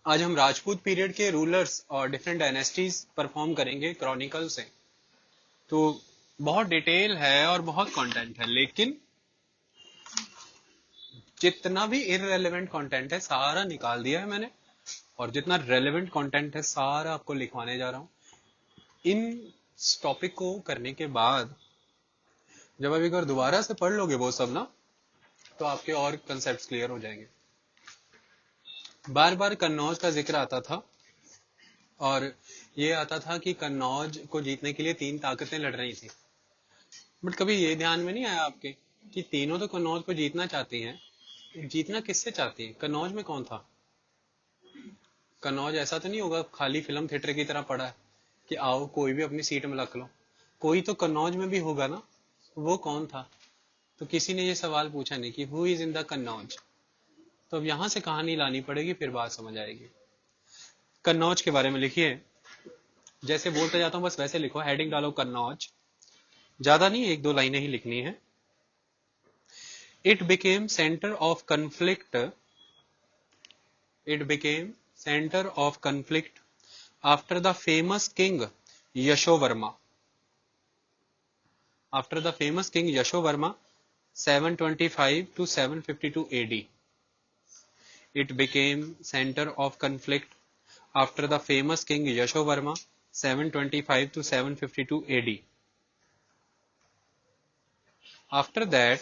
आज हम राजपूत पीरियड के रूलर्स और डिफरेंट डायनेस्टीज परफॉर्म करेंगे क्रॉनिकल से। तो बहुत डिटेल है और बहुत कंटेंट है, लेकिन जितना भी इररेलेवेंट कंटेंट है सारा निकाल दिया है मैंने, और जितना रेलेवेंट कंटेंट है सारा आपको लिखवाने जा रहा हूं। इन टॉपिक को करने के बाद जब आप एक बार दोबारा से पढ़ लोगे वो सब ना, तो आपके और कंसेप्ट क्लियर हो जाएंगे। बार बार कन्नौज का जिक्र आता था, और ये आता था कि कन्नौज को जीतने के लिए 3 ताकतें लड़ रही थी। बट कभी ये ध्यान में नहीं आया आपके कि तीनों तो कन्नौज को जीतना चाहती हैं। जीतना किससे चाहती है? कन्नौज में कौन था? कन्नौज ऐसा तो नहीं होगा खाली फिल्म थिएटर की तरह पड़ा है कि आओ कोई भी अपनी सीट में रख लो। कोई तो कन्नौज में भी होगा ना। वो कौन था? तो किसी ने ये सवाल पूछा नहीं कि who is in the Kannauj. तो अब यहां से कहानी लानी पड़ेगी, फिर बात समझ आएगी। कन्नौज के बारे में लिखिए, जैसे बोलते जाता हूं बस वैसे लिखो, हेडिंग डालो कन्नौज, ज्यादा नहीं, 1-2 लाइनें ही लिखनी है। It became center of conflict. It became center of conflict after the famous king Yashovarma. After the famous king Yashovarma, 725 to 752 AD. It became center of conflict after the famous king Yashovarma, 725 to 752 AD. After that,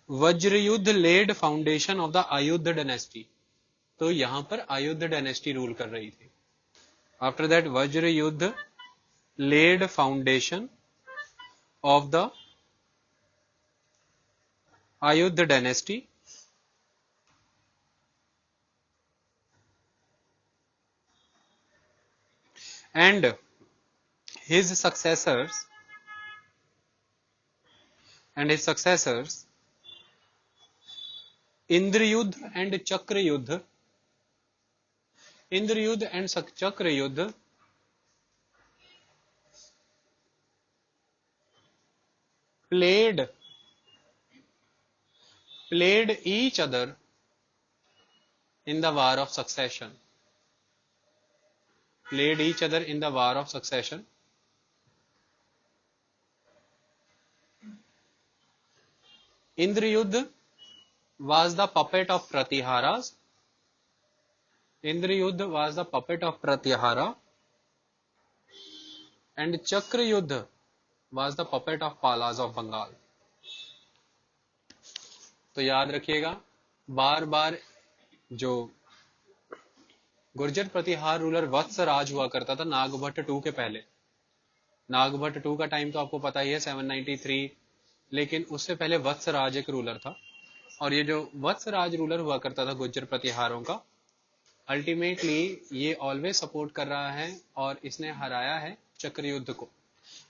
Vajrayudha led foundation of the Ayudha dynasty. तो यहां पर Ayudha dynasty rule कर रही थी। After that Vajrayudha led foundation of the Ayudha dynasty and his successors Indrayudha and Chakrayudha, Indrayudha and Chakrayudha played each other in the war of succession. Played each other in the war of succession. Indrayuddha was the puppet of Pratiharas. Indrayuddha was the puppet of Pratihara, and Chakrayuddha was the puppet of Palas of Bengal. तो याद रखिएगा, बार बार जो गुर्जर प्रतिहार ruler Vatsaraj हुआ करता था नागभट्ट 2 के पहले। नागभट्ट 2 का टाइम तो आपको पता ही है 793, लेकिन उससे पहले वत्सराज एक रूलर था। और ये जो वत्सराज रूलर हुआ करता था गुर्जर प्रतिहारों का, अल्टीमेटली ये ऑलवेज सपोर्ट कर रहा है और इसने हराया है चक्रयुद्ध को।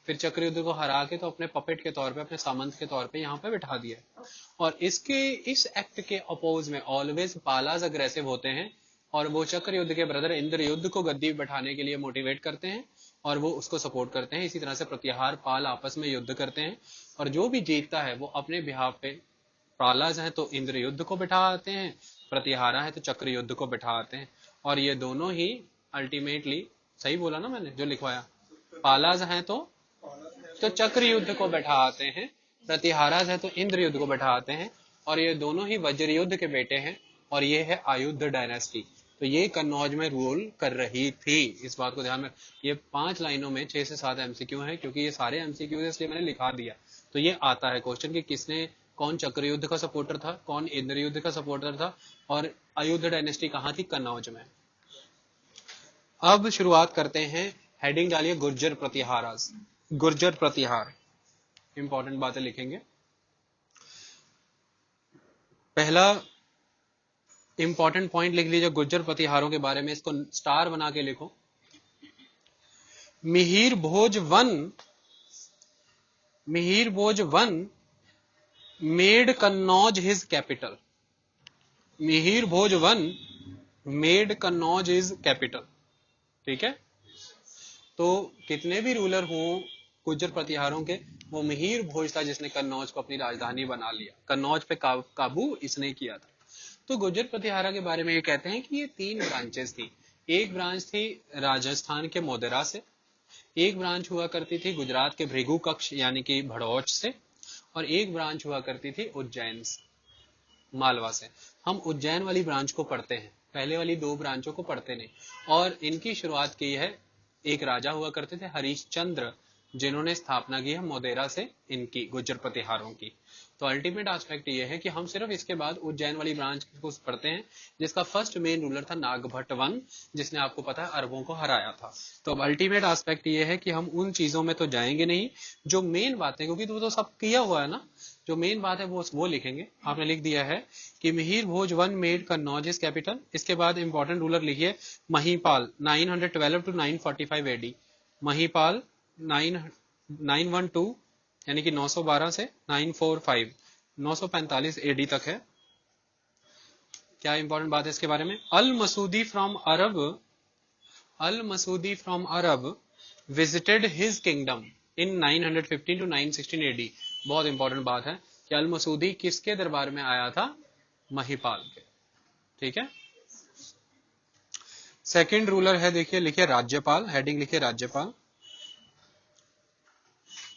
फिर चक्रयुद्ध को हरा के तो अपने पपेट के तौर पे, अपने सामंत के तौर पे यहाँ पे बिठा दिया। और इस एक्ट के अपोज में ऑलवेज पालाज अग्रेसिव होते हैं, और वो चक्रयुद्ध के ब्रदर इंद्रयुद्ध को गद्दी बैठाने के लिए मोटिवेट करते हैं और वो उसको सपोर्ट करते हैं। इसी तरह से प्रतिहार पाल आपस में युद्ध करते हैं, और जो भी जीतता है वो अपने बिहाफ पे, पालाज है तो इंद्रयुद्ध को बिठा आते हैं, प्रतिहारा है तो चक्रयुद्ध को बिठा आते हैं। और ये दोनों ही अल्टीमेटली, सही बोला ना मैंने जो लिखवाया, पालाज है तो चक्रयुद्ध को बैठा आते हैं, प्रतिहाराज है तो इंद्रयुद्ध को बैठा आते हैं, और ये दोनों ही वज्रयुद्ध के बेटे हैं, और ये है आयुध डायनेस्टी। तो ये कन्नौज में रूल कर रही थी, इस बात को ध्यान में। ये 5 लाइनों में 6 से 7 एमसीक्यू हैं, क्योंकि ये सारे एमसीक्यू इसलिए मैंने लिखा दिया। तो ये आता है क्वेश्चन कि किसने, कौन चक्रयुद्ध का सपोर्टर था, कौन इंद्रयुद्ध का सपोर्टर था, और आयुध डायनेस्टी कहां थी? कन्नौज में। अब शुरुआत करते हैं, हेडिंग डालिए गुर्जर प्रतिहाराज। गुर्जर प्रतिहार, इंपॉर्टेंट बातें लिखेंगे। पहला इंपॉर्टेंट पॉइंट लिख लीजिए गुर्जर प्रतिहारों के बारे में, इसको स्टार बना के लिखो। Mihir Bhoj one made Kannauj his capital. Mihir Bhoj one made Kannauj his capital. ठीक है, तो कितने भी रूलर हों गुर्जर प्रतिहारों के, वो मिहिर भोज था जिसने कन्नौज को अपनी राजधानी बना लिया। कन्नौज पे काबू इसने किया था। तो गुर्जर प्रतिहारा के बारे में ये कहते हैं कि ये 3 ब्रांचेस थी। एक ब्रांच थी राजस्थान के मोदेरा से, एक ब्रांच हुआ करती थी गुजरात के भृगु कक्ष यानी कि भड़ौच से, और एक ब्रांच हुआ करती थी उज्जैन मालवा से। हम उज्जैन वाली ब्रांच को पढ़ते हैं, पहले वाली 2 ब्रांचों को पढ़ते नहीं। और इनकी शुरुआत की है, एक राजा हुआ करते थे हरिश्चंद्र, जिन्होंने स्थापना की है मोदेरा से इनकी गुर्जर प्रतिहारों की। तो अल्टीमेट एस्पेक्ट ये है कि हम सिर्फ इसके बाद उज्जैन वाली ब्रांच को पढ़ते हैं, जिसका फर्स्ट मेन रूलर था नागभट्ट वन, जिसने आपको पता है अरबों को हराया था। तो अब अल्टीमेट एस्पेक्ट ये है कि हम उन चीजों में तो जाएंगे नहीं, जो मेन बातें, क्योंकि वो तो सब किया हुआ है ना, जो मेन बात है वो लिखेंगे। आपने लिख दिया है कि Mihir Bhoj one made Kannauj is capital. इसके बाद इंपॉर्टेंट रूलर लिखिए महिपाल 912 to 945 एडी। महिपाल 912 यानी कि 912 से 945 945 एडी तक है। क्या इंपॉर्टेंट बात है इसके बारे में? Al Masudi from Arab visited his kingdom in 915 to 916 AD. बहुत इंपॉर्टेंट बात है कि अल मसूदी किसके दरबार में आया था? महिपाल के। ठीक है। सेकंड रूलर है, देखिए लिखिए राज्यपाल, हेडिंग लिखिए राज्यपाल।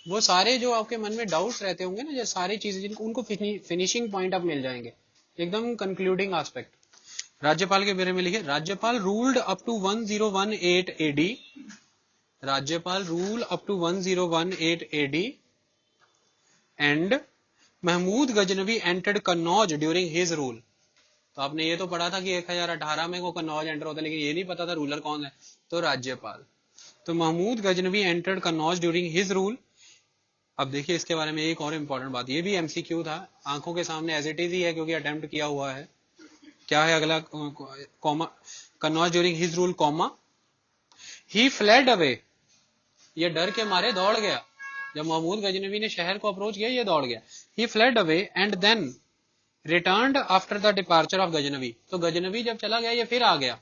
वो सारे जो आपके मन में डाउट्स रहते होंगे ना, जो सारी चीजें जिनको उनको फिनिशिंग पॉइंट अब मिल जाएंगे, एकदम कंक्लूडिंग एस्पेक्ट। राज्यपाल के बारे में लिखिए Rajyapal ruled up to 1018 AD. Rajyapal rule up to 1018 AD and Mahmud Ghaznavi entered Kannauj during his rule. तो आपने ये तो पढ़ा था कि 1018 में वो कन्नौज एंटर होता है, लेकिन ये नहीं पता था रूलर कौन है, तो राज्यपाल। तो Mahmud Ghaznavi entered Kannauj during his rule. अब देखिए इसके बारे में एक और इम्पोर्टेंट बात, ये भी एमसीक्यू था, आंखों के सामने एज इट इज ही है क्योंकि अटेम्प्ट किया हुआ है। क्या है अगला? Comma, Kannauj during his rule comma he fled away. ये डर के मारे दौड़ गया, जब महमूद गजनवी ने शहर को अप्रोच किया ये दौड़ गया। He fled away and then returned after the departure of Ghaznavi. तो गजनवी जब चला गया ये फिर आ गया,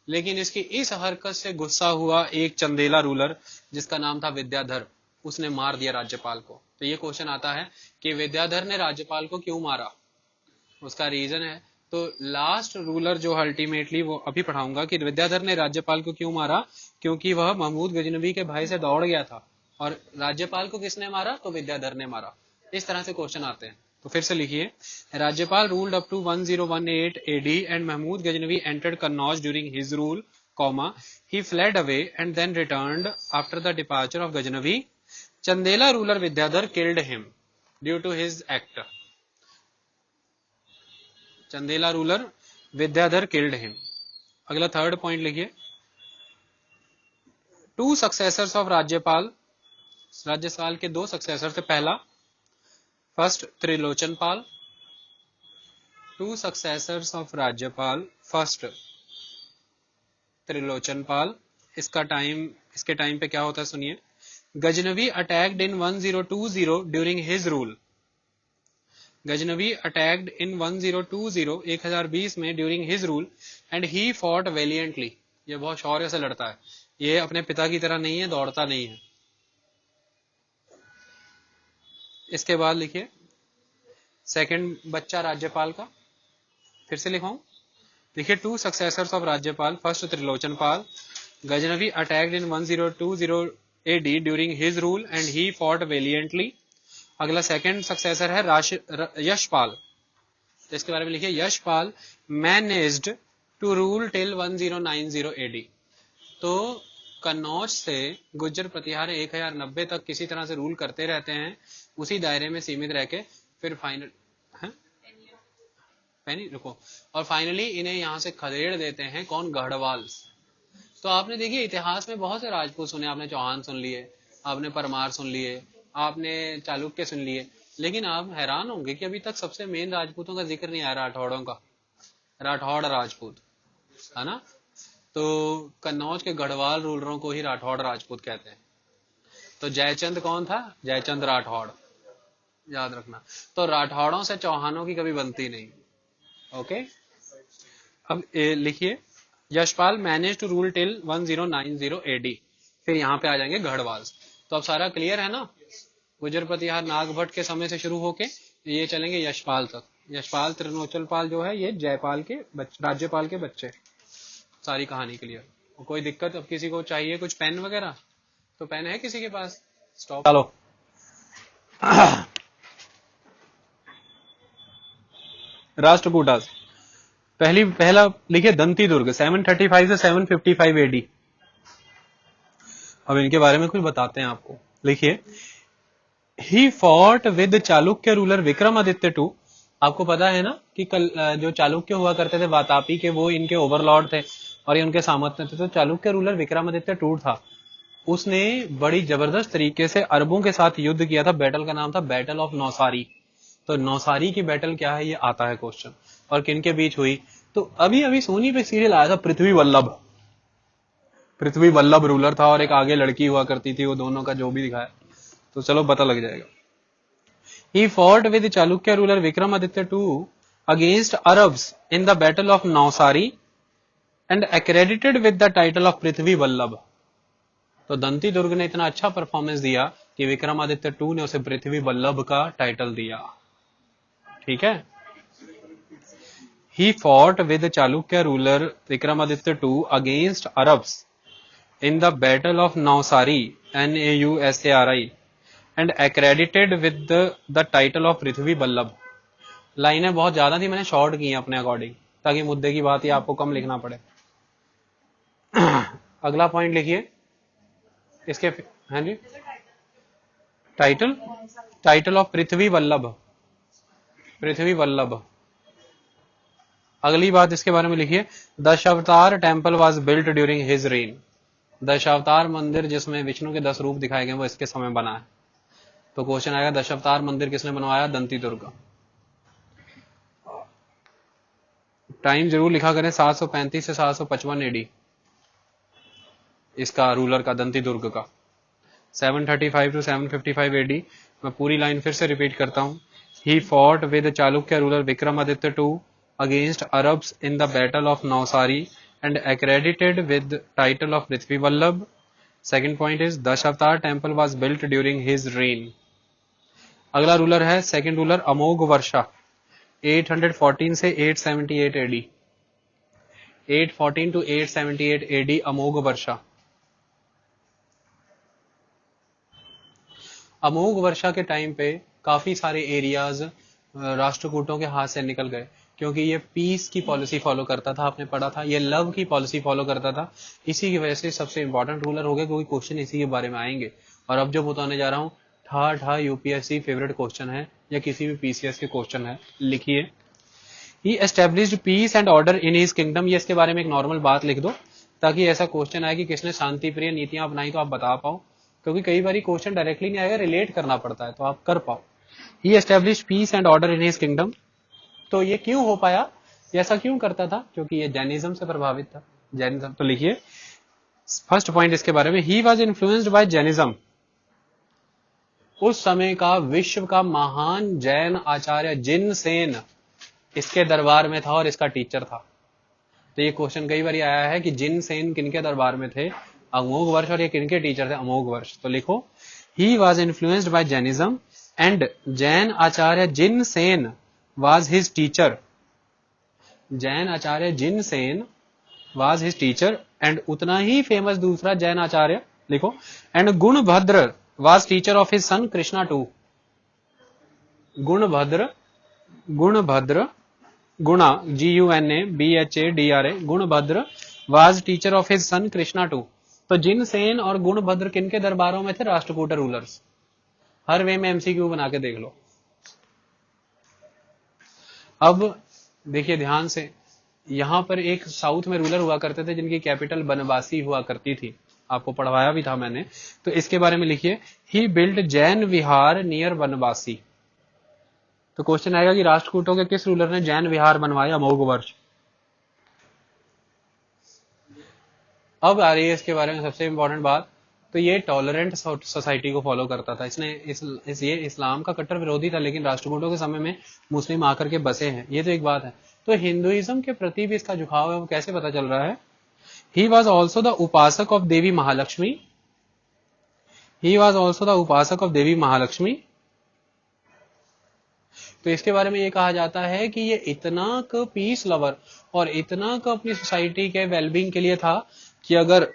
लेकिन इसकी इस हरकत से गुस्सा हुआ एक चंदेला रूलर जिसका नाम था विद्याधर, उसने मार दिया राज्यपाल को। तो ये क्वेश्चन आता है कि विद्याधर ने राज्यपाल को क्यों मारा, उसका रीजन है। तो लास्ट रूलर जो अल्टीमेटली वो अभी पढ़ाऊंगा कि विद्याधर ने राज्यपाल को क्यों मारा, क्योंकि वह महमूद गजनवी के भाई से दौड़ गया था। और राज्यपाल को किसने मारा? तो विद्याधर ने मारा। इस तरह से क्वेश्चन आते हैं। तो फिर से लिखिए Rajyapal ruled up to 1018 AD and Mahmud Ghaznavi entered Kannauj during his rule comma he fled away and then returned after the departure of Ghaznavi. Chandela ruler Vidyadhar killed him due to his act. Chandela ruler Vidyadhar killed him. अगला third point लिखिए 2 successors of राज्यपाल। राज्यपाल के 2 successor थे। पहला first Trilochan Pal. 2 successors of Rajyapal, first Trilochan Pal. इसके time पे क्या होता है सुनिए। Ghaznavi attacked in 1020 during his rule. Ghaznavi attacked in 1020 1020 में during his rule and he fought valiantly. ये बहुत शौर्य से लड़ता है, ये अपने पिता की तरह नहीं है, दौड़ता नहीं है। इसके बाद लिखिए सेकंड बच्चा राज्यपाल का, फिर से लिखाऊं, देखिए 2 successors of Rajyapal. First Trilochan Pal. Ghaznavi attacked in 1020 AD during his rule and he fought valiantly. अगला सेकंड सक्सेसर है यशपाल। तो इसके बारे में लिखिए Yashpal managed to rule till 1090 AD. तो कन्नौज से गुर्जर प्रतिहार 1090 तक किसी तरह से रूल करते रहते हैं, उसी दायरे में सीमित रह के फिर फाइनल रुको और फाइनली इन्हें यहां से खदेड़ देते हैं कौन? गढ़वाल। तो आपने देखिए इतिहास में बहुत से राजपूत सुने, आपने चौहान सुन लिए, आपने परमार सुन लिए, आपने चालुक्य सुन लिए, लेकिन आप हैरान होंगे कि अभी तक सबसे मेन राजपूतों का जिक्र नहीं आ रहा, राठौड़ों का। राठौड़ राजपूत है ना। तो कन्नौज के गढ़वाल रूलरों को ही राठौड़ राजपूत कहते हैं। तो जयचंद कौन था? जयचंद राठौड़, याद रखना। तो राठौड़ों से चौहानों की कभी बनती नहीं। ओके, अब लिखिए Yashpal manage to rule till 1090 AD. फिर यहाँ पे आ जाएंगे गढ़वाल। तो अब सारा क्लियर है ना। गुर्जर प्रतिहार नागभट्ट के समय से शुरू होके ये चलेंगे यशपाल तक। यशपाल त्रिलोचनपाल जो है ये जयपाल के राज्यपाल के बच्चे। सारी कहानी क्लियर। कोई दिक्कत अब किसी को चाहिए कुछ पेन वगैरह तो पेन है किसी के पास? स्टॉप। चलो राष्ट्रकूटास पहला लिखिए दंती दुर्ग 735 से 755 एडी। अब इनके बारे में कुछ बताते हैं आपको। लिखिए he fought with Chalukya ruler Vikramaditya two. आपको पता है ना कि कल जो चालुक्य हुआ करते थे वातापी के, वो इनके ओवरलॉर्ड थे और ये उनके सामंत थे। तो चालुक्य रूलर विक्रमादित्य टू था, उसने बड़ी जबरदस्त तरीके से अरबों के साथ युद्ध किया था। बैटल का नाम था बैटल ऑफ नौसारी। तो नौसारी की बैटल क्या है ये आता है क्वेश्चन। और किन के बीच हुई? तो अभी अभी सोनी पे सीरियल आया था पृथ्वी वल्लभ। पृथ्वी वल्लभ रूलर था और एक आगे लड़की हुआ करती थी, वो दोनों का जो भी दिखाया तो चलो पता लग जाएगा। He fought with Chalukya ruler Vikramaditya II against Arabs in the battle of Nausari and accredited with the title of पृथ्वी वल्लभ। तो दंती दुर्ग ने इतना अच्छा परफॉर्मेंस दिया कि विक्रमादित्य II ने उसे पृथ्वी वल्लभ का टाइटल दिया। ठीक है। He fought with Chalukya ruler Vikramaditya II against Arabs in the battle of Nausari Nausari and accredited with the title of पृथ्वी वल्लभ। लाइनें बहुत ज्यादा थी, मैंने शॉर्ट की अपने अकॉर्डिंग ताकि मुद्दे की बात ही आपको कम लिखना पड़े। अगला पॉइंट लिखिए इसके। हाँ जी, टाइटल ऑफ पृथ्वी वल्लभ। पृथ्वी वल्लभ। अगली बात इसके बारे में लिखिए Dashavatar temple was built during his rain. Dashavatar मंदिर जिसमें विष्णु के 10 रूप दिखाए गए वो इसके समय बना है। तो क्वेश्चन आएगा दशावतार मंदिर किसने बनवाया? दंती दुर्ग। टाइम जरूर लिखा करें 735 से 755 एडी इसका रूलर का, दंती दुर्ग का। 735 टू 755 एडी। मैं पूरी लाइन फिर से रिपीट करता हूं। ही fought with Chalukya ruler Vikramaditya II against Arabs in the battle of Nausari and accredited with title of Prithvi Vallabh. Second point is Dashavatar temple was built during his reign. अगला ruler है second ruler अमोघ वर्षा 814 से 878 AD. 814 to 878 AD अमोघ वर्षा। अमोघ वर्षा के time पे काफी सारे areas राष्ट्रकूटों के हाथ से निकल गए क्योंकि ये पीस की पॉलिसी फॉलो करता था। आपने पढ़ा था ये लव की पॉलिसी फॉलो करता था। इसी की वजह से सबसे इंपॉर्टेंट रूलर हो गया क्योंकि क्वेश्चन इसी के बारे में आएंगे। और अब जो बताने जा रहा हूं ठा यूपीएससी फेवरेट क्वेश्चन है या किसी भी पीसीएस के क्वेश्चन है। लिखिए he established peace and order in his kingdom. ये इसके बारे में एक नॉर्मल बात लिख दो ताकि ऐसा क्वेश्चन आए कि किसने शांति प्रिय नीतियां अपनाई तो आप बता पाओ, क्योंकि कई बार क्वेश्चन डायरेक्टली नहीं आएगा, रिलेट करना पड़ता है तो आप कर पाओ। He established peace and order in his kingdom. तो ये क्यों हो पाया, ऐसा क्यों करता था? क्योंकि ये जैनिज्म से प्रभावित था। जैनिज्म। तो लिखिए फर्स्ट पॉइंट इसके बारे में, he was influenced by Jainism. उस समय का विश्व का महान जैन आचार्य जिनसेन इसके दरबार में था और इसका टीचर था। तो ये क्वेश्चन कई बार आया है कि जिनसेन किनके दरबार में थे? अमोघ वर्ष। और ये किनके टीचर थे? अमोघ वर्ष। तो लिखो he was influenced by Jainism and Jain Acharya Jinasena was his teacher. Jain Acharya Jinasena was his teacher and उतना ही फेमस दूसरा जैन आचार्य लिखो and Gunabhadra was teacher of his son Krishna II. Gunabhadra गुणा GUNABHADRA Gunabhadra was teacher of his son Krishna II. तो जिनसेन और गुणभद्र किनके दरबारों में थे? राष्ट्रकूट रूलर्स। हर वे में एमसीक्यू बना के देख लो। अब देखिए ध्यान से, यहां पर एक साउथ में रूलर हुआ करते थे जिनकी कैपिटल बनवासी हुआ करती थी, आपको पढ़वाया भी था मैंने। तो इसके बारे में लिखिए ही बिल्ड जैन विहार नियर बनवासी। तो क्वेश्चन आएगा कि राष्ट्रकूटों के किस रूलर ने जैन विहार बनवाया? अमोघ वर्ष। अब आ रही है इसके बारे में सबसे इंपॉर्टेंट बात। तो ये टॉलरेंट सोसाइटी को फॉलो करता था। इसने ये इस्लाम का कट्टर विरोधी था, लेकिन राष्ट्रकूटों के समय में मुस्लिम आकर के बसे हैं, ये तो एक बात है। तो हिंदुइज्म के प्रति भी इसका झुकाव है, वो कैसे पता चल रहा है? ही वॉज ऑल्सो द उपासक of Devi Mahalakshmi. He was also the उपासक ऑफ देवी महालक्ष्मी तो इसके बारे में ये कहा जाता है कि ये इतना क पीस लवर और इतना क अपनी सोसाइटी के वेलबींग के लिए था कि अगर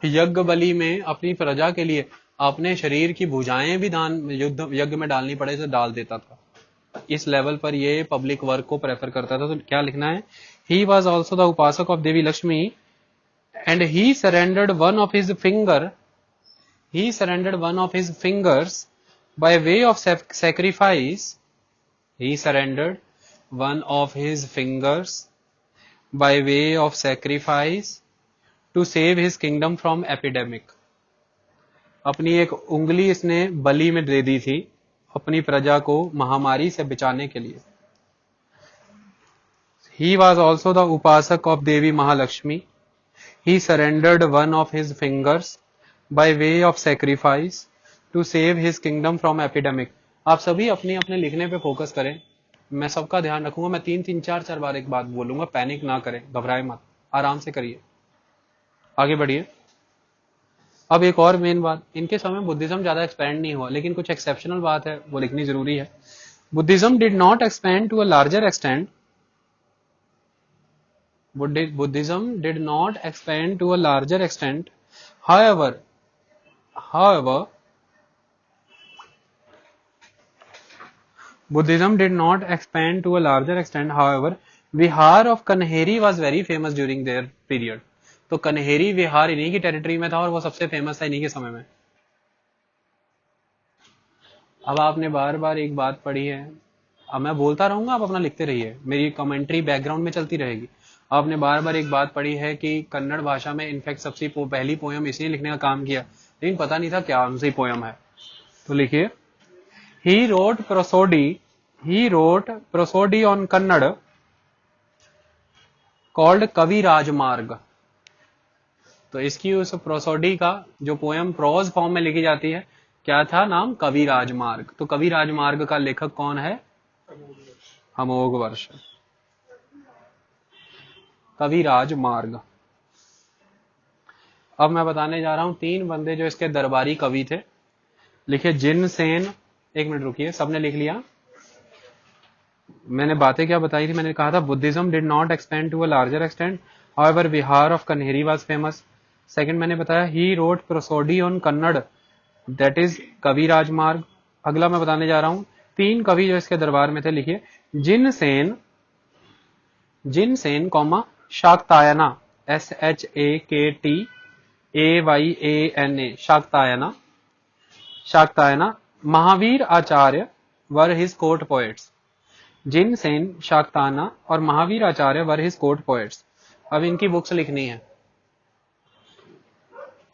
यज्ञ बलि में अपनी प्रजा के लिए अपने शरीर की भुजाएं भी दान युद्ध यज्ञ में डालनी पड़े तो डाल देता था। इस लेवल पर ये पब्लिक वर्क को प्रेफर करता था। तो क्या लिखना है, ही वॉज ऑल्सो द उपासक of Devi Lakshmi and he surrendered one of his fingers by way of sacrifice. He surrendered one of his fingers by way of sacrifice to save his kingdom from epidemic. अपनी एक उंगली इसने बलि में दे दी थी अपनी प्रजा को महामारी से बचाने के लिए। He was also the उपासक of Devi Mahalakshmi. He surrendered one of his fingers by way of sacrifice to save his kingdom from epidemic. आप सभी अपने अपने लिखने पे फोकस करें, मैं सबका ध्यान रखूंगा। मैं 3-3 4-4 बार एक बात बोलूंगा, पैनिक ना करें, घबराए मत, आराम से करिए, आगे बढ़िए। अब एक और मेन बात, इनके समय बुद्धिज्म ज्यादा एक्सपेंड नहीं हुआ, लेकिन कुछ एक्सेप्शनल बात है वो लिखनी जरूरी है। Buddhism did not expand to a larger extent Buddhism did not expand to a larger extent. However, Buddhism did not expand to a larger extent. However, Vihar of Kanheri was very famous during their period. तो कन्हेरी विहार इन्हीं की territory में था और वो सबसे famous था इन्हीं के समय में। अब आपने बार बार एक बात पढ़ी है, अब मैं बोलता रहूंगा, आप अपना लिखते रहिए, मेरी कमेंट्री बैकग्राउंड में चलती रहेगी। आपने बार बार एक बात पढ़ी है कि कन्नड़ भाषा में इनफैक्ट सबसे पहली पोयम इसलिए लिखने का काम किया, लेकिन पता नहीं था क्या सी पोयम है। तो लिखिए, ही wrote prosody on Kannada called कवि राजमार्ग। तो इसकी उस प्रोसोडी का जो पोयम प्रोज फॉर्म में लिखी जाती है, क्या था नाम, कवि राजमार्ग। तो कवि राजमार्ग का लेखक कौन है, अमोघवर्ष, कवि राजमार्ग। अब मैं बताने जा रहा हूं 3 बंदे जो इसके दरबारी कवि थे। लिखिए, जिनसेन, एक मिनट रुकिए, सबने लिख लिया। मैंने बातें क्या बताई थी, मैंने कहा था Buddhism did not expand to a larger extent, however vihara of Kanheri was famous. Second मैंने बताया he wrote prosody on Kannada, that is Kavirajamarga. अगला मैं बताने जा रहा हूं 3 कवि जो इसके दरबार में थे। लिखिए, Jinasena comma Shaktayana, SHAKTAYANA, Shaktayana, Mahavira Acharya were his court poets. Jinasena, Shaktayana और Mahavira Acharya were his court poets. अब इनकी बुक्स लिखनी है,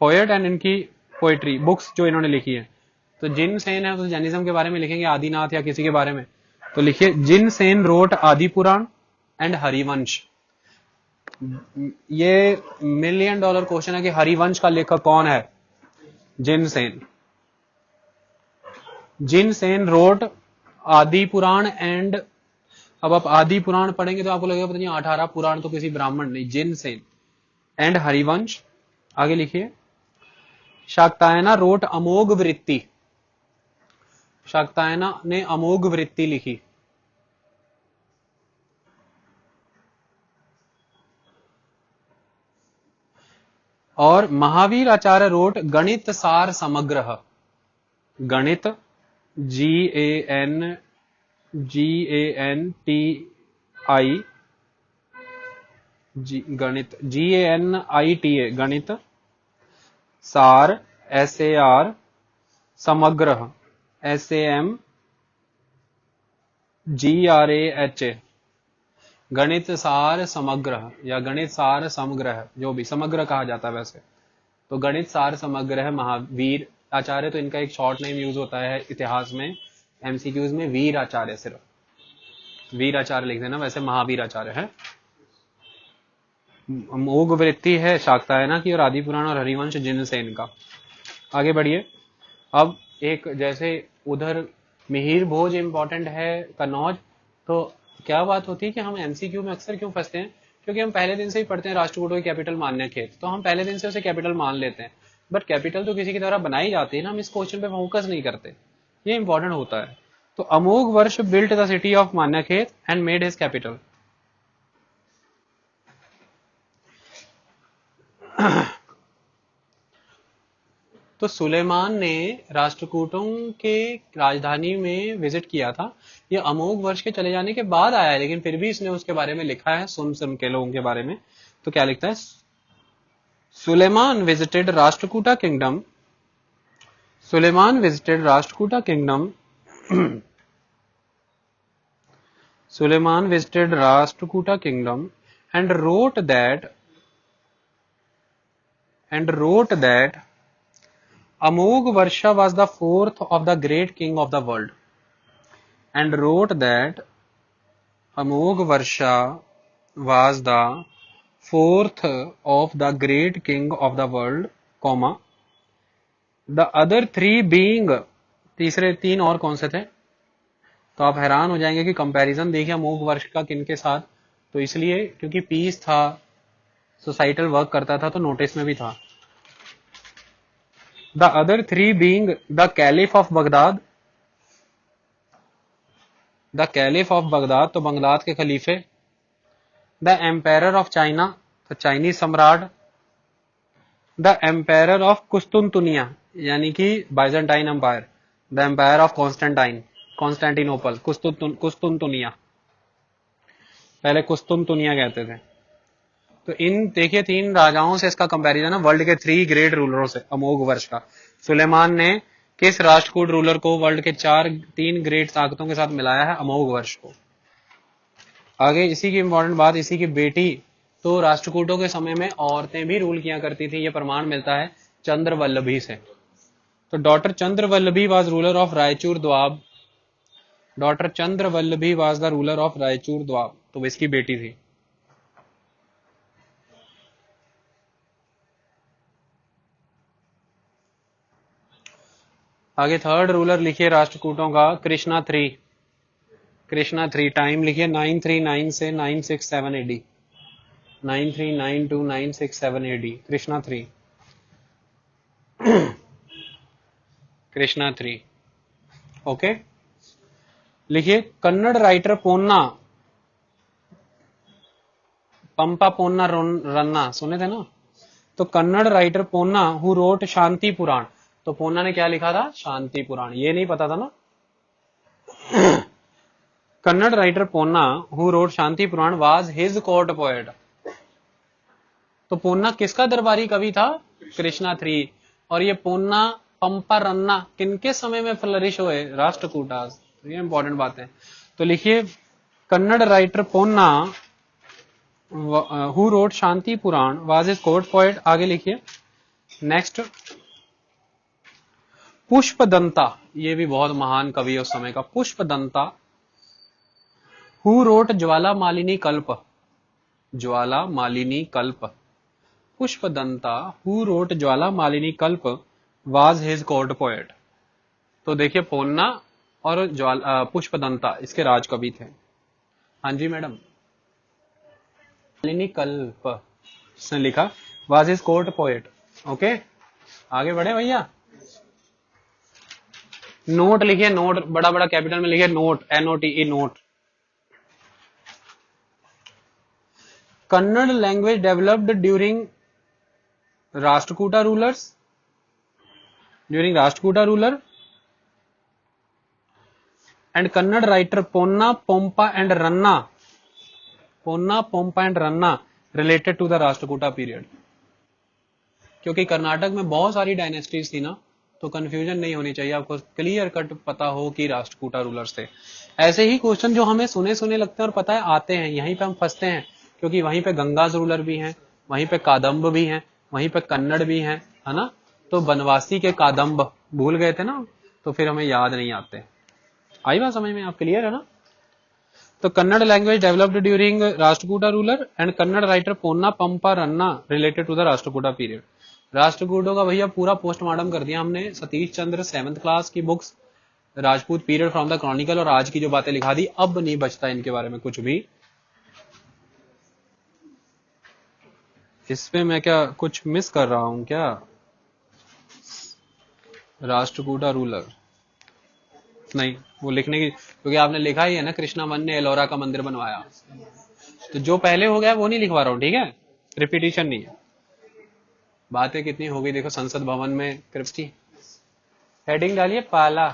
पोएट एंड इनकी पोएट्री बुक्स जो इन्होंने लिखी है। तो जिनसेन है तो जैनिज्म के बारे में लिखेंगे, आदिनाथ या किसी के बारे में। तो लिखिए, जिनसेन रोट आदि पुराण एंड हरिवंश। ये $1 मिलियन क्वेश्चन है कि हरिवंश का लेखक कौन है, जिनसेन रोट आदि पुराण एंड, अब आप आदि पुराण पढ़ेंगे तो आपको लगेगा पता नहीं 18 पुराण तो किसी ब्राह्मण नहीं, जिनसेन एंड हरिवंश। आगे लिखिए, शाक्तायना रोट अमोघ वृत्ति, शाक्तायना ने अमोघ वृत्ति लिखी। और महावीर आचार्य रोट गणित सार समग्र, गणित गणित GANITA, गणित सार SAR, समग्र SAMGRAHA, गणित सार समग्र या गणित सार समग्र, जो भी समग्र कहा जाता है वैसे। तो गणित सार समग्र है महावीर आचार्य। तो इनका एक शॉर्ट नेम यूज होता है इतिहास में, MCQs में, वीर आचार्य, सिर्फ वीर आचार्य लिख देना, वैसे महावीर आचार्य है। अमोघ वृत्ति है शाक्तायना की और आदि पुराण और हरिवंश जिनसेन का। आगे बढ़िए। अब एक जैसे उधर मिहिर भोज इंपॉर्टेंट है, कन्नौज, तो क्या बात होती है कि हम MCQ में अक्सर क्यों फंसते हैं, क्योंकि हम पहले दिन से ही पढ़ते हैं राष्ट्रकूट को कैपिटल मानने के, तो हम पहले दिन से उसे कैपिटल मान लेते हैं, बट कैपिटल तो किसी की तरह बनाई जाती है ना, हम इस क्वेश्चन पे फोकस नहीं करते, ये इंपॉर्टेंट होता है। तो Amoghavarsha built the city of Manyakheta and made his capital. तो सुलेमान ने राष्ट्रकूटों के राजधानी में विजिट किया था। ये अमोघ वर्ष के चले जाने के बाद आया है, लेकिन फिर भी इसने उसके बारे में लिखा है, सुन सुन के लोगों के बारे में। तो क्या लिखता है, Sulaiman visited Rashtrakuta kingdom, Sulaiman visited Rashtrakuta kingdom, Sulaiman visited Rashtrakuta kingdom and wrote that Amogh Varsha was the fourth of the great king of the world, and wrote that Amogh Varsha was the fourth of the great king of the world, comma the other three being, तीसरे तीन और कौन से थे। तो आप हैरान हो जाएंगे कि कंपैरिजन देखिए अमोघ वर्ष का किन के साथ। तो इसलिए क्योंकि पीस था, सोसाइटल वर्क करता था, तो नोटिस में भी था। The other three being the caliph of Baghdad, the caliph of Baghdad, तो बगदाद के खलीफे। द एम्पायर ऑफ चाइना, तो चाइनीज सम्राट। द एम्पायर ऑफ कुस्तुनतुनिया, यानी कि Byzantine empire. The empire of Constantine, Constantinople, कुस्तुनतुनिया, पहले कुस्तुनतुनिया कहते थे। तो इन देखिए तीन राजाओं से इसका कंपैरिजन है, वर्ल्ड के थ्री ग्रेट रूलरों से अमोघ वर्ष का। सुलेमान ने किस राष्ट्रकूट रूलर को वर्ल्ड के तीन ग्रेट ताकतों के साथ मिलाया है, अमोघ वर्ष को। आगे इसी की इंपॉर्टेंट बात, इसी की बेटी, तो राष्ट्रकूटों के समय में औरतें भी रूल किया करती थी, ये प्रमाण मिलता है चंद्रवल्लभी से। तो doctor Chandravallabhi was ruler of Raichur Doab, doctor Chandravallabhi was the ruler of Raichur Doab, तो इसकी बेटी थी। आगे थर्ड रूलर लिखिए राष्ट्रकूटों का, Krishna three. Krishna three, time लिखिए 939 से 967 AD, 9392 967 AD, Krishna three. Krishna three, okay. लिखिए कन्नड़ राइटर पोन्ना, पंपा पोन्ना रन्ना, सुने थे ना। तो Kannada writer Ponna who wrote शांति पुराण, तो पोन्ना ने क्या लिखा था, शांति पुराण, ये नहीं पता था ना। Kannada writer Ponna who wrote Shanti Purana was his court poet, तो पोन्ना किसका दरबारी कवि था, कृष्णा थ्री। और ये पोन्ना पंपा रन्ना किनके समय में फ्लरिश हुए, राष्ट्रकूटास, ये इंपॉर्टेंट बात है। तो लिखिए Kannada writer Ponna who wrote Shanti Purana was his court poet. आगे लिखिए नेक्स्ट, पुष्पदंता, ये भी बहुत महान कवि है उस समय का, पुष्पदंता हु रोट ज्वाला मालिनी कल्प, ज्वाला मालिनी कल्प, पुष्पदंता हु रोट ज्वाला मालिनी कल्प वाज हिज कोर्ट पोएट। तो देखिए पोन्ना और पुष्पदंता इसके राज कवि थे। हाँ जी मैडम, मालिनी कल्प इसने लिखा, was his court poet, okay. आगे बढ़े भैया, नोट लिखिए, नोट बड़ा बड़ा कैपिटल में लिखिए, note, NOTE, note. Kannada language developed during Rashtrakuta rulers, during Rashtrakuta ruler and Kannada writer Ponna Pampa and Ranna, Ponna Pampa and Ranna related to the Rashtrakuta period. क्योंकि कर्नाटक में बहुत सारी डायनेस्टीज थी ना, तो कंफ्यूजन नहीं होनी चाहिए, आपको क्लियर कट पता हो कि राष्ट्रकूटा रूलर्स थे। ऐसे ही क्वेश्चन जो हमें सुने सुने लगते हैं और पता है आते हैं, यहीं पे हम फंसते हैं, क्योंकि वहीं पे गंगाज रूलर भी हैं, वहीं पे कादम्ब भी हैं, वहीं पे कन्नड़ भी हैं, है ना। तो बनवासी के कादम्ब भूल गए थे ना, तो फिर हमें याद नहीं आते। आई बात समझ में, आप क्लियर है ना। तो Kannada language developed during Rashtrakuta ruler and Kannada writer Ponna Pampa Ranna related to the Rashtrakuta period. राष्ट्रकूटों का भैया पूरा पोस्टमार्टम कर दिया हमने, सतीश चंद्र 7th क्लास की books, Rajput period from the chronicle, और आज की जो बातें लिखा दी, अब नहीं बचता इनके बारे में कुछ भी। इसमें मैं क्या कुछ मिस कर रहा हूं क्या, राष्ट्रकूटा रूलर, नहीं, वो लिखने की, क्योंकि आपने लिखा ही है ना कृष्णा वन ने एलोरा का मंदिर बनवाया, तो जो पहले हो गया वो नहीं लिखवा रहा हूँ, ठीक है, रिपीटिशन नहीं है। बातें कितनी हो गई देखो संसद भवन में कृष्टि। हेडिंग डालिए पाला,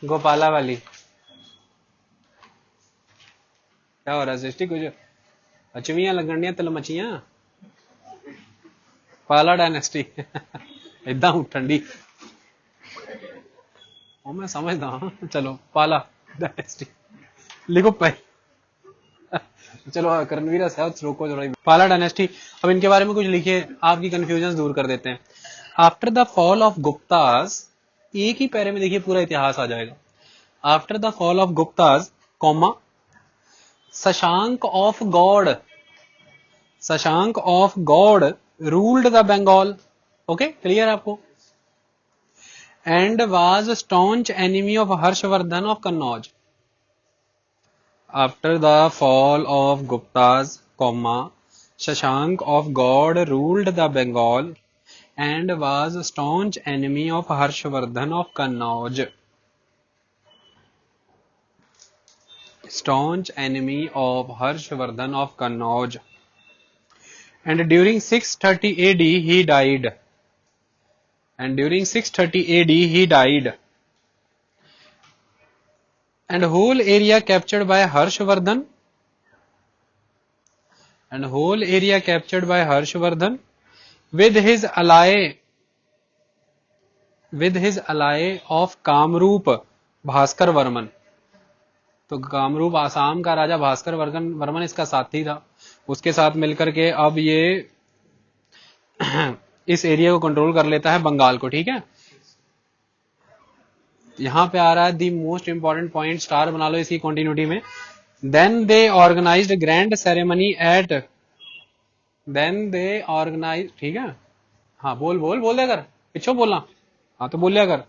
गोपाला वाली। क्या हो रहा है सृष्टि, कुछ अचवियां लगनियां तलमचियां, पाला डायनेस्टी इदा ठंडी, वो मैं समझदा हाँ, चलो पाला डायनेस्टी लिखो पहले। चलो करणवीर साहब रोको थोड़ा, पाला डायनेस्टी। अब इनके बारे में कुछ लिखिए, आपकी कंफ्यूजन दूर कर देते हैं। After the fall of Guptas, एक ही पैरे में देखिए पूरा इतिहास आ जाएगा। After the fall of Guptas, comma, Shashank of Gaud, Shashank of God ruled the Bengal. Okay, clear आपको? And was staunch enemy of Harshavardhan of Kannauj. After the fall of Guptas, comma, Shashank of God ruled the Bengal and was staunch enemy of Harshvardhan of Kannauj. Staunch enemy of Harshvardhan of Kannauj. And during 630 AD he died. And during 630 AD he died. And whole area captured by Harshvardhan. And whole area captured by Harshvardhan with his ally of Kamrup Bhaskar Varman. तो कामरूप आसाम का राजा भास्कर वर्मन इसका साथी था, उसके साथ मिलकर के अब ये इस एरिया को कंट्रोल कर लेता है, बंगाल को। ठीक है, यहां पे आ रहा है the most important point, star बना लो इसकी कंटिन्यूटी में। Then they organized grand ceremony at, then they organize, ठीक है, हाँ बोल दे कर, पिछो बोलना, हाँ तो बोलिया कर।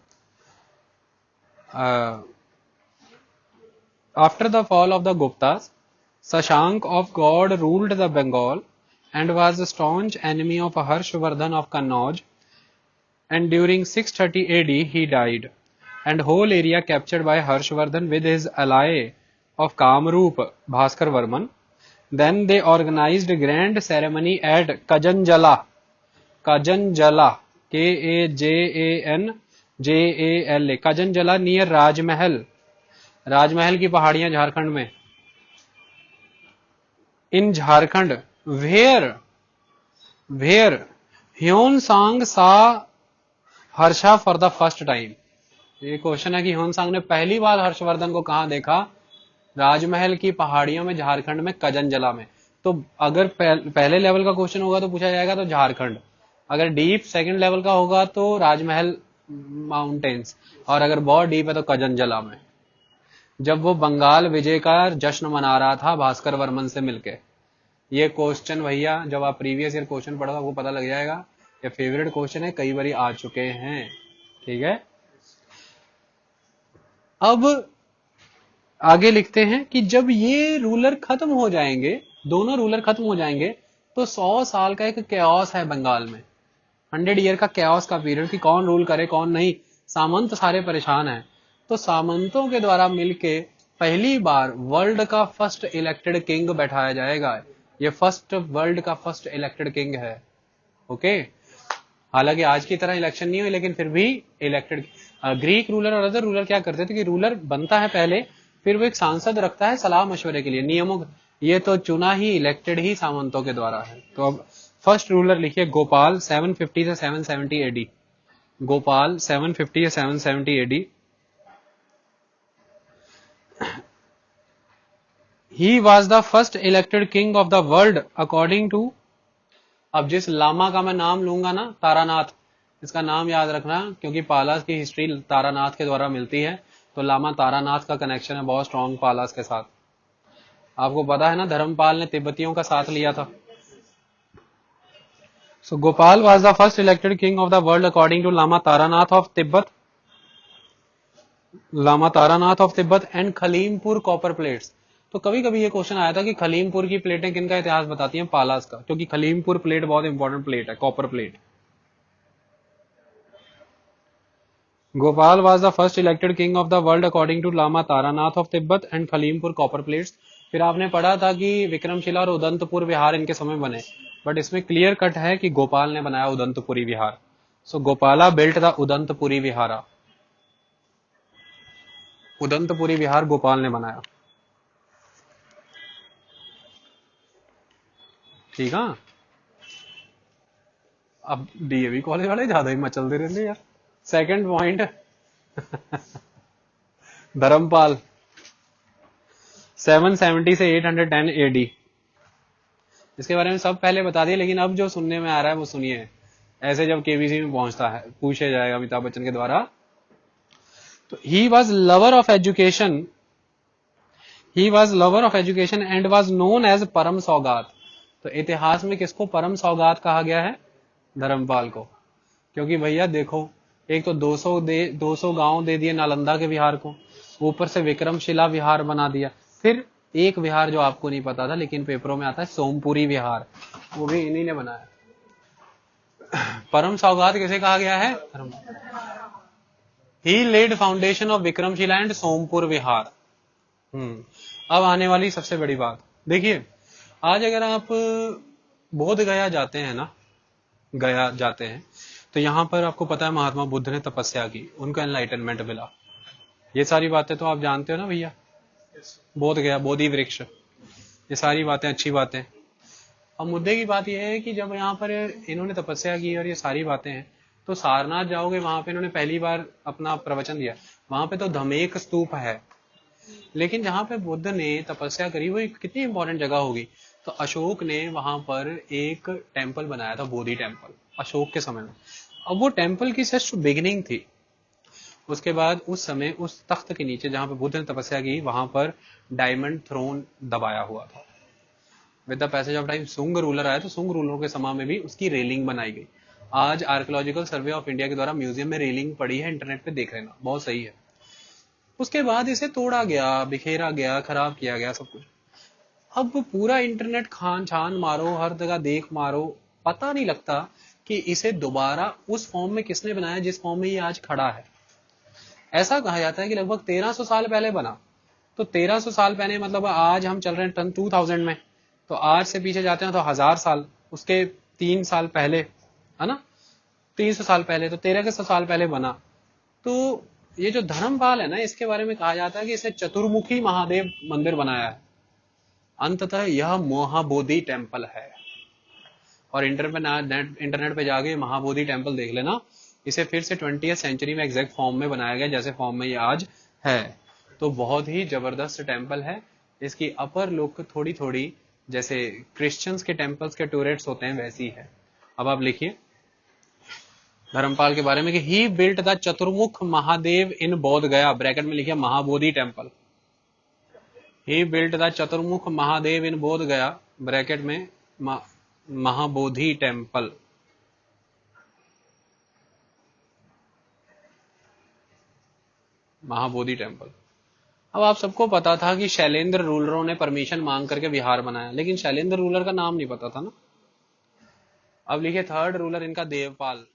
After the fall of the Guptas, Shashank of God ruled the Bengal and was a staunch enemy of Harshvardhan of Kannauj, and during 630 AD he died, and whole area captured by Harshvardhan with his ally of Kamrup Bhaskar Varman. Then they organized a grand ceremony at Kajanjala, Kajanjala, Kajanjala near Rajmahal, राजमहल की पहाड़ियां झारखंड में, इन Jharkhand, where Hyeon सांग सा Harsha for the first time. ये question है कि Hyeon सांग ने पहली बार हर्षवर्धन को कहां देखा? राजमहल की पहाड़ियों में झारखंड में, कजनजला में। तो अगर पहले लेवल का क्वेश्चन होगा तो पूछा जाएगा तो झारखंड, अगर डीप सेकंड लेवल का होगा तो राजमहल माउंटेन्स, और अगर बहुत डीप है तो कजनजला में, जब वो बंगाल विजय का जश्न मना रहा था भास्कर वर्मन से मिलके। ये क्वेश्चन भैया जब आप प्रीवियस ईयर क्वेश्चन पढ़ो आपको पता लग जाएगा, ये फेवरेट क्वेश्चन है, कई बार आ चुके हैं। ठीक है, अब आगे लिखते हैं कि जब ये रूलर खत्म हो जाएंगे, दोनों रूलर खत्म हो जाएंगे, तो 100 साल का एक कैओस है बंगाल में, 100 ईयर का कैओस का पीरियड, कि कौन रूल करे कौन नहीं। सामंत सारे परेशान हैं, तो सामंतों के द्वारा मिलके पहली बार वर्ल्ड का फर्स्ट इलेक्टेड किंग बैठाया जाएगा। ये फर्स्ट वर्ल्ड का फर्स्ट इलेक्टेड किंग है। ओके, हालांकि आज की तरह इलेक्शन नहीं हुई, लेकिन फिर भी इलेक्टेड। ग्रीक रूलर और अदर रूलर क्या करते थे कि रूलर बनता है पहले, फिर वो एक सांसद रखता है सलाह मशवरे के लिए, नियमों। ये तो चुना ही, इलेक्टेड ही सामंतों के द्वारा है। तो अब फर्स्ट रूलर लिखिए गोपाल, 750 से 770 एडी। गोपाल 750 से 770 AD. He was the first elected king of the world according to, अब जिस लामा का मैं नाम लूंगा ना, तारानाथ, इसका नाम याद रखना, क्योंकि पालास की हिस्ट्री तारानाथ के द्वारा मिलती है, तो लामा तारानाथ का कनेक्शन है बहुत स्ट्रॉन्ग पालास के साथ। आपको पता है ना धर्मपाल ने तिब्बतियों का साथ लिया था। So Gopal was the first elected king of the world according to Lama Taranath of Tibet, Lama Taranath of Tibet and Khalimpur copper plates. तो कभी कभी ये क्वेश्चन आया था कि खलीमपुर की प्लेटें किनका इतिहास बताती हैं? पालास का, क्योंकि खलीमपुर प्लेट बहुत इंपॉर्टेंट प्लेट है, copper plate. Gopal was the first elected king of the world according to Lama Taranath of Tibet and Khalimpur copper plates. फिर आपने पढ़ा था कि विक्रमशिला और उदंतपुर विहार इनके समय बने, बट इसमें क्लियर कट है कि गोपाल ने बनाया उदंतपुरी विहार। सो गोपाला बिल्ट द उदंतपुरी विहारा। उदंतपुरी विहार गोपाल ने बनाया। ठीक है। अब डीएवी कॉलेज वाले ज्यादा ही मचलते रहते यार। सेकंड पॉइंट धर्मपाल 770 से 810 एडी। इसके बारे में सब पहले बता दिया, लेकिन अब जो सुनने में आ रहा है वो सुनिए, ऐसे जब केबीसी में पहुंचता है पूछा जाएगा अमिताभ बच्चन के द्वारा। तो he was lover of education, he was lover of education and was known as Parama Saugata. तो इतिहास में किसको परम सौगात कहा गया है? धर्मपाल को। क्योंकि भैया देखो, एक तो 200 गांव दे दिए नालंदा के विहार को, ऊपर से विक्रमशिला विहार बना दिया, फिर एक विहार जो आपको नहीं पता था लेकिन पेपरों में आता है सोमपुरी विहार, वो भी इन्हीं ने बनाया। परम सौगात किसे कहा गया है? He laid foundation of Vikramshila and Sompur Vihar. अब आने वाली सबसे बड़ी बात देखिए, आज अगर आप बोध गया जाते हैं ना, गया जाते हैं, तो यहां पर आपको पता है महात्मा बुद्ध ने तपस्या की, उनका एनलाइटनमेंट मिला। ये सारी बातें तो आप जानते हो ना भैया, बोध गया, बोधि वृक्ष, ये सारी बातें अच्छी बातें। अब मुद्दे की बात यह है कि जब यहाँ पर इन्होंने तपस्या की और ये सारी बातें हैं, तो सारनाथ जाओगे, वहां पे इन्होंने पहली बार अपना प्रवचन दिया, वहां पे तो धमेक स्तूप है, लेकिन जहां पे बुद्ध ने तपस्या करी वो कितनी इंपॉर्टेंट जगह होगी। तो अशोक ने वहां पर एक टेम्पल बनाया था, बोधि टेम्पल, अशोक के समय में। अब वो टेम्पल की जस्ट बिगिनिंग थी। उसके बाद उस समय उस तख्त के नीचे जहां पे बुद्ध ने तपस्या की, वहां पर डायमंड थ्रोन दबाया हुआ था। With the passage of time सुंग रूलर आया, तो सुंग रूलरों के समय में भी उसकी रेलिंग बनाई गई। आज आर्कियोलॉजिकल सर्वे ऑफ इंडिया के द्वारा म्यूजियम में रेलिंग पड़ी है, इंटरनेट पे देख लेना, बहुत सही है। उसके बाद इसे तोड़ा गया, बिखेरा गया, खराब किया गया सब कुछ। अब पूरा इंटरनेट खान छान मारो, हर जगह देख मारो, पता नहीं लगता कि इसे दोबारा उस फॉर्म में किसने बनाया जिस फॉर्म में ये आज खड़ा है। ऐसा कहा जाता है कि लगभग 1300 साल पहले बना। तो 1300 साल पहले मतलब आज हम चल रहे हैं 2000 में, तो आज से पीछे जाते हैं तो 1000 साल, उसके 3 साल पहले, है ना, 300 साल पहले, तो 1300 साल पहले बना। तो ये जो धर्मपाल है ना, इसके बारे में कहा जाता है कि इसे चतुर्मुखी महादेव मंदिर बनाया है। अंततः यह महाबोधि टेम्पल है। और इंटरनेट पे जाके महाबोधि टेम्पल देख लेना, इसे फिर से 20वीं सेंचुरी में एग्जैक्ट फॉर्म में बनाया गया जैसे फॉर्म में ये आज है। तो बहुत ही जबरदस्त टेम्पल है। इसकी अपर लुक थोड़ी थोड़ी जैसे क्रिश्चियंस के टेम्पल्स के टूरेट्स होते हैं वैसी है। अब आप लिखिए धर्मपाल के बारे में कि he built the Chaturmukh Mahadev in Bodh Gaya, bracket में लिखिए Mahabodhi temple. He built the Chaturmukh Mahadev in Bodh Gaya, bracket में महाबोधि टेम्पल। महाबोधि टेम्पल। अब आप सबको पता था कि शैलेंद्र रूलरों ने परमिशन मांग करके विहार बनाया, लेकिन शैलेंद्र रूलर का नाम नहीं पता था ना। अब लिखिए थर्ड रूलर इनका देवपाल।